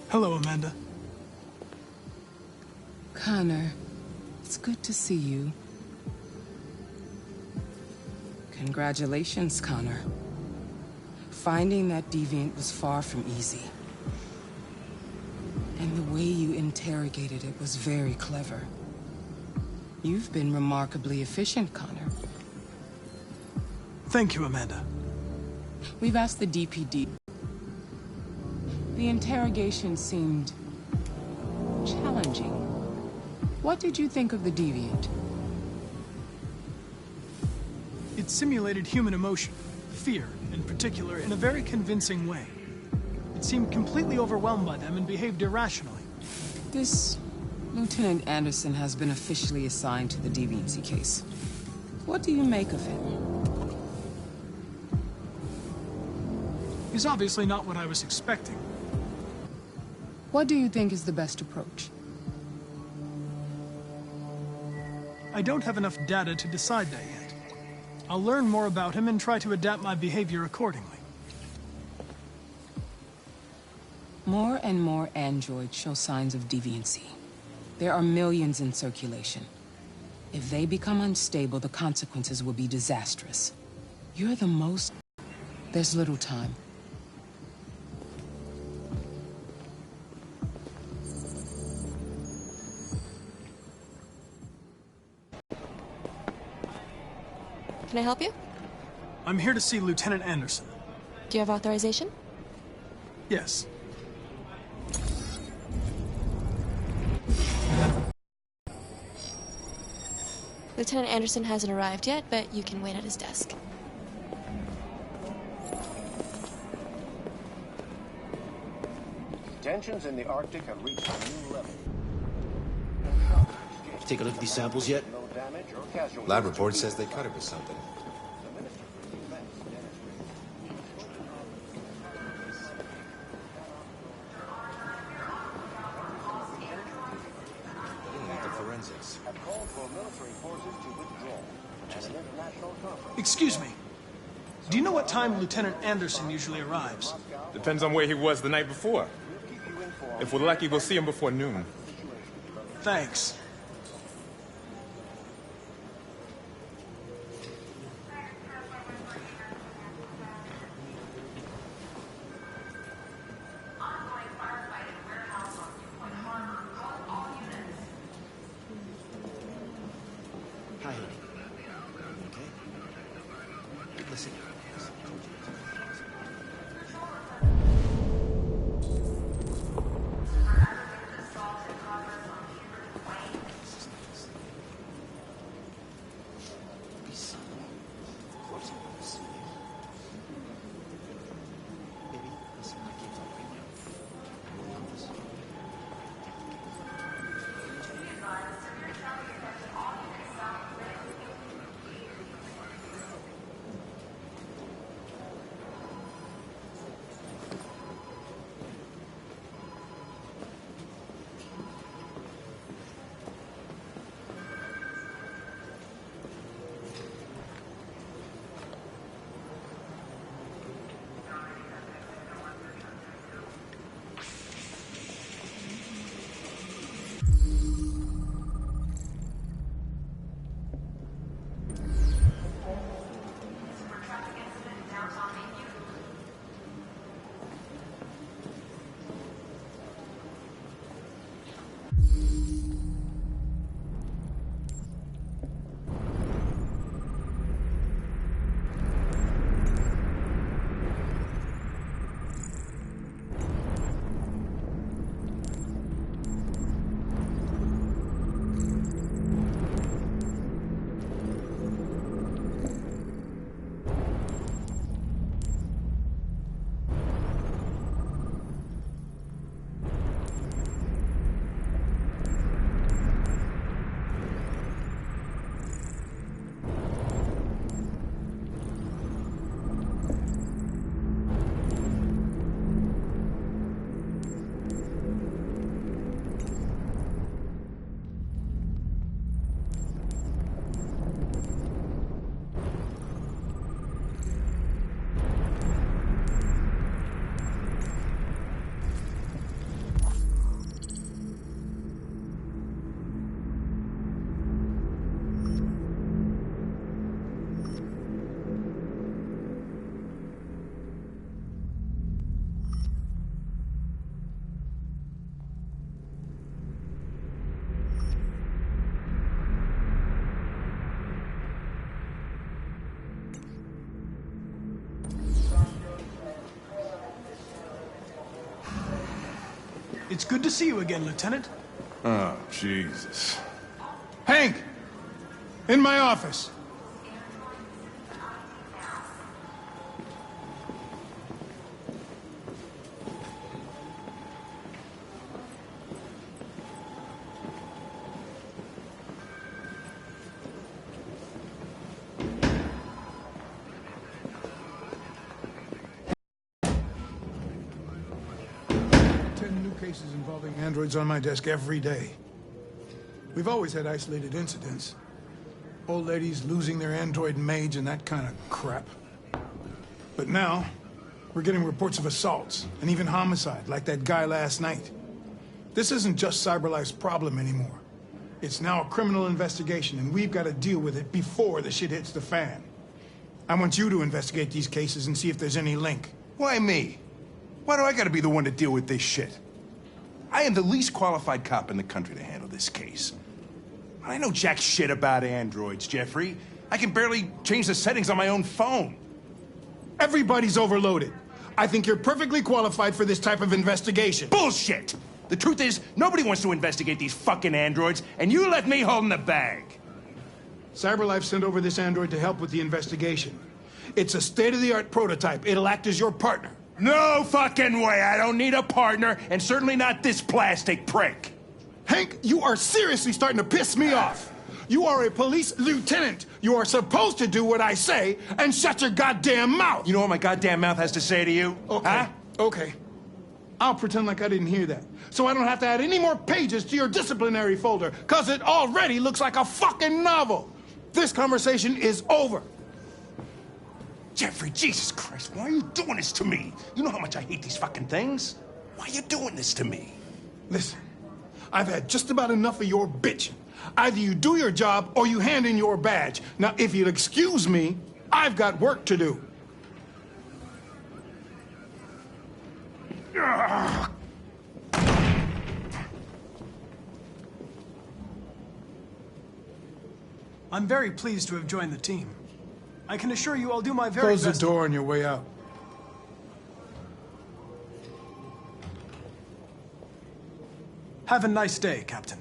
Hello, Amanda. Connor, it's good to see you. Congratulations, Connor. Finding that deviant was far from easy. And the way you interrogated it was very clever. You've been remarkably efficient, Connor. Thank you, Amanda. We've asked the DPD. The interrogation seemed challenging. What did you think of the deviant? It simulated human emotion, fear in particular, in a very convincing way. It seemed completely overwhelmed by them and behaved irrationally. This Lieutenant Anderson has been officially assigned to the deviancy case. What do you make of him? He's obviously not what I was expecting. What do you think is the best approach? I don't have enough data to decide that yet. I'll learn more about him and try to adapt my behavior accordingly. More and more androids show signs of deviancy. There are millions in circulation. If they become unstable, the consequences will be disastrous. You're the most... There's little time. Can I help you? I'm here to see Lieutenant Anderson. Do you have authorization? Yes. Lieutenant Anderson hasn't arrived yet, but you can wait at his desk. Tensions in the Arctic have reached a new level. Take a look at these samples yet? No damage or casualties. Lab report says they cut it with something. The forensics. Have called for military forces to withdraw. An international conference. Excuse me. Do you know what time Lieutenant Anderson usually arrives? Depends on where he was the night before. We'll keep you informed. If we're lucky, we'll see him before noon. Thanks. Hi, honey. You okay? Listen. It's good to see you again, Lieutenant. Oh, Jesus. Hank! In my office. Cases involving androids on my desk every day. We've always had isolated incidents. Old ladies losing their android maids and that kind of crap. But now, we're getting reports of assaults and even homicide, like that guy last night. This isn't just CyberLife's problem anymore. It's now a criminal investigation, and we've got to deal with it before the shit hits the fan. I want you to investigate these cases and see if there's any link. Why me? Why do I gotta be the one to deal with this shit? I am the least qualified cop in the country to handle this case. I know jack shit about androids, Jeffrey. I can barely change the settings on my own phone. Everybody's overloaded. I think you're perfectly qualified for this type of investigation. Bullshit! The truth is, nobody wants to investigate these fucking androids, and you left me holding the bag. CyberLife sent over this android to help with the investigation. It's a state-of-the-art prototype. It'll act as your partner. No fucking way! I don't need a partner, and certainly not this plastic prick. Hank, you are seriously starting to piss me off. You are a police lieutenant. You are supposed to do what I say and shut your goddamn mouth. You know what my goddamn mouth has to say to you? Okay. Huh? Okay. I'll pretend like I didn't hear that, so I don't have to add any more pages to your disciplinary folder, because it already looks like a fucking novel. This conversation is over. Jeffrey, Jesus Christ, why are you doing this to me? You know how much I hate these fucking things. Why are you doing this to me? Listen, I've had just about enough of your bitching. Either you do your job or you hand in your badge. Now, if you'll excuse me, I've got work to do. I'm very pleased to have joined the team. I can assure you I'll do my very best. Close the door on your way out. Have a nice day, Captain.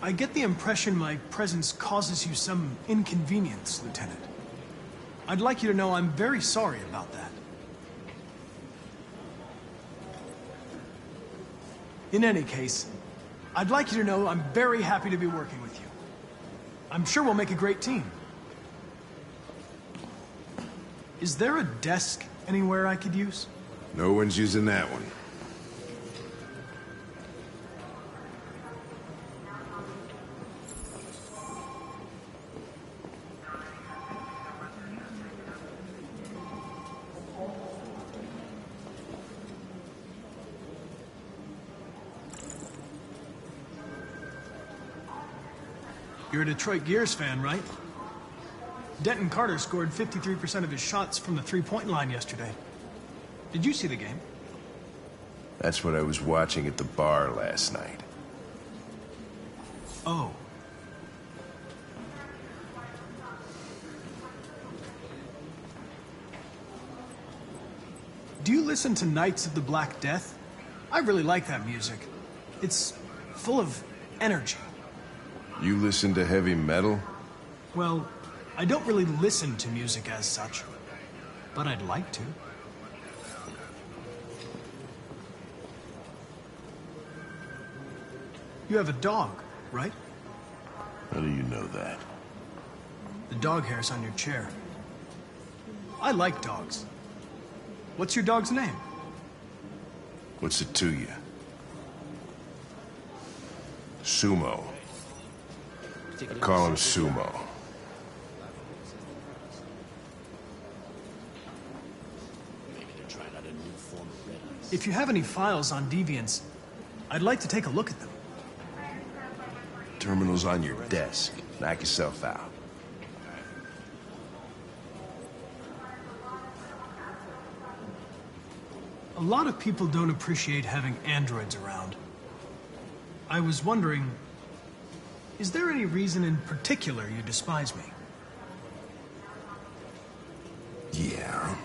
I get the impression my presence causes you some inconvenience, Lieutenant. I'd like you to know I'm very sorry about that. In any case, I'd like you to know I'm very happy to be working with you. I'm sure we'll make a great team. Is there a desk anywhere I could use? No one's using that one. You're a Detroit Gears fan, right? Denton Carter scored 53% of his shots from the three-point line yesterday. Did you see the game? That's what I was watching at the bar last night. Oh. Do you listen to Knights of the Black Death? I really like that music. It's full of energy. You listen to heavy metal? Well, I don't really listen to music as such, but I'd like to. You have a dog, right? How do you know that? The dog hair's on your chair. I like dogs. What's your dog's name? What's it to you? Sumo. I call him Sumo. If you have any files on Deviants, I'd like to take a look at them. Terminal's on your desk. Knock yourself out. A lot of people don't appreciate having androids around. I was wondering, is there any reason in particular you despise me? Yeah.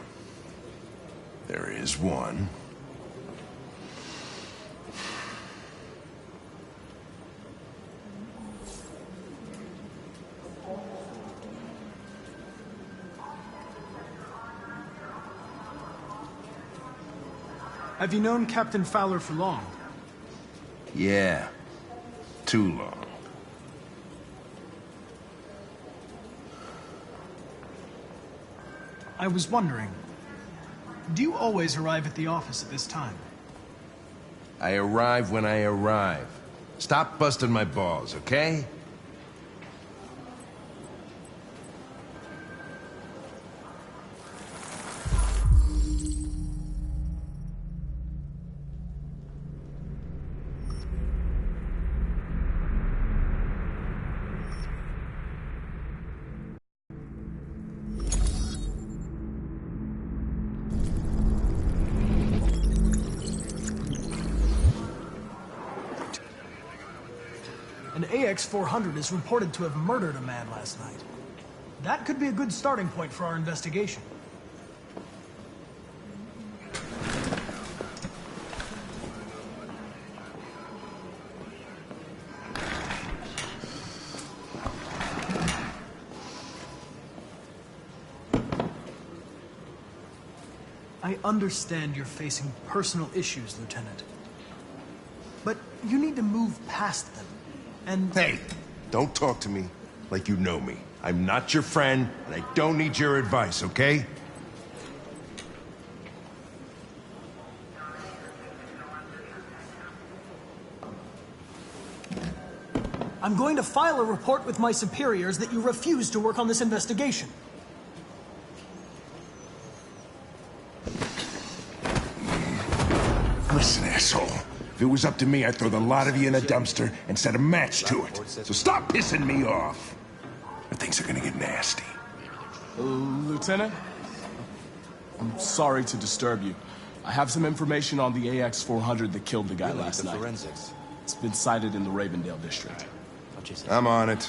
There is one. Have you known Captain Fowler for long? Yeah. Too long. I was wondering, do you always arrive at the office at this time? I arrive when I arrive. Stop busting my balls, okay? An AX-400 is reported to have murdered a man last night. That could be a good starting point for our investigation. I understand you're facing personal issues, Lieutenant. But you need to move past them. And... Hey, don't talk to me like you know me. I'm not your friend, and I don't need your advice, okay? I'm going to file a report with my superiors that you refuse to work on this investigation. Listen, asshole. If it was up to me, I'd throw the lot of you in a dumpster and set a match to it. So stop pissing me off. Or things are gonna get nasty. Lieutenant? I'm sorry to disturb you. I have some information on the AX-400 that killed the guy last night. Forensics. It's been sighted in the Ravendale district. I'm on it.